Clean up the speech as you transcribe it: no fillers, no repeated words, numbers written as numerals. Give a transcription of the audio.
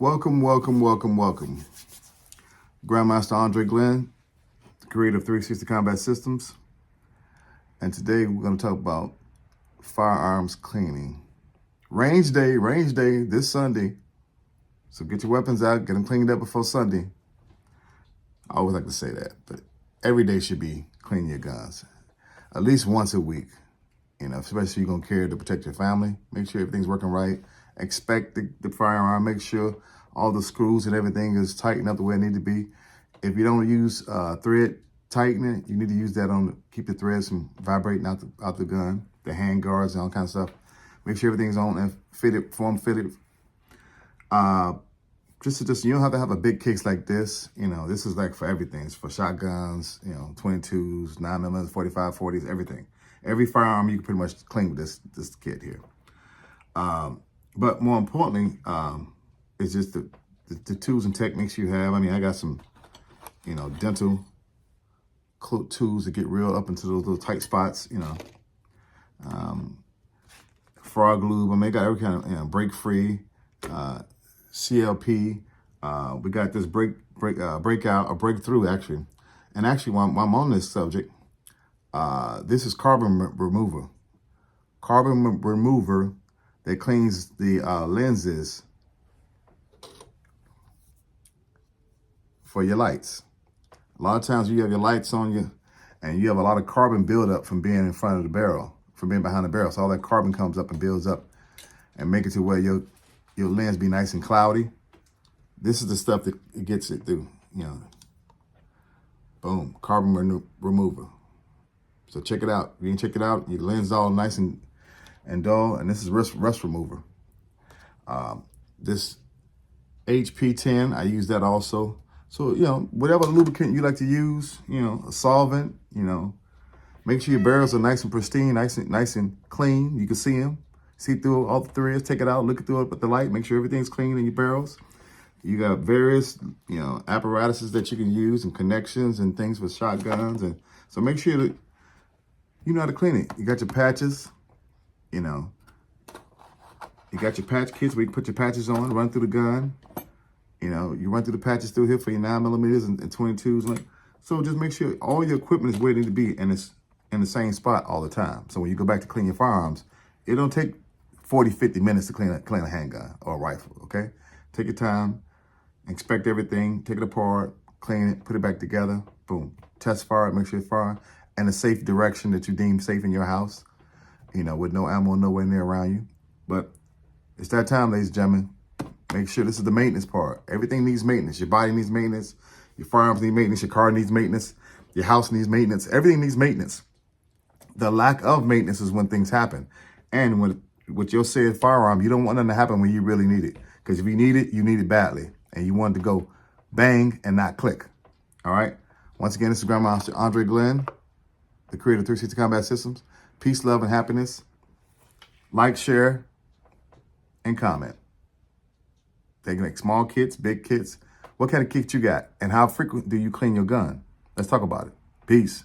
Welcome. Grandmaster Andre Glenn, the creator of 360 Combat Systems. And today we're going to talk about firearms cleaning. Range day this Sunday. So get your weapons out, get them cleaned up before Sunday. I always like to say that, but every day should be cleaning your guns. At least once a week, especially if you're going to carry to protect your family. Make sure everything's working right. Inspect the firearm, make sure all the screws and everything is tightened up the way it needs to be. If you don't use thread tightening, you need to use that keep the threads from vibrating out the gun, the hand guards and all kinds of stuff. Make sure everything's on and form fitted. Just you don't have to have a big case like this. This is like for everything. It's for shotguns, 22s, 9mm, 45, 40s, everything. Every firearm you can pretty much clean with this kit here. But more importantly, it's just the tools and techniques you have. I got some, dental tools to get real up into those little tight spots, frog lube. I got every kind of, break free, CLP. We got this breakout or breakthrough actually. And actually, while I'm on this subject, this is carbon remover. Carbon remover that cleans the lenses for your lights. A lot of times you have your lights on you and you have a lot of carbon buildup from being in front of the barrel, from being behind the barrel. So all that carbon comes up and builds up and make it to where your lens be nice and cloudy. This is the stuff that it gets it through, Boom, carbon remover. So check it out. You can check it out. Your lens is all nice and dull, and this is rust remover. This HP10, I use that also. So, whatever lubricant you like to use, a solvent, make sure your barrels are nice and pristine, nice and clean. You can see them, see through all the threads, take it out, look through it with the light, make sure everything's clean in your barrels. You got various, apparatuses that you can use and connections and things with shotguns. And so make sure that you know how to clean it. You got your patches, you got your patch kits where you can put your patches on, run through the gun. You run through the patches through here for your 9mm and 22s. So just make sure all your equipment is where it needs to be and it's in the same spot all the time. So when you go back to clean your firearms, it don't take 40, 50 minutes to clean a handgun or a rifle, okay? Take your time, inspect everything, take it apart, clean it, put it back together, boom. Test fire it, make sure it's firing in a safe direction that you deem safe in your house, with no ammo nowhere near around you. But it's that time, ladies and gentlemen. Make sure this is the maintenance part. Everything needs maintenance. Your body needs maintenance. Your firearms need maintenance. Your car needs maintenance. Your house needs maintenance. Everything needs maintenance. The lack of maintenance is when things happen. And with your said firearm, you don't want nothing to happen when you really need it. Because if you need it badly. And you want it to go bang and not click. All right? Once again, this is Grandmaster Andre Glenn, the creator of 360 Combat Systems. Peace, love, and happiness. Like, share, and comment. They can make small kits, big kits. What kind of kits you got? And how frequent do you clean your gun? Let's talk about it. Peace.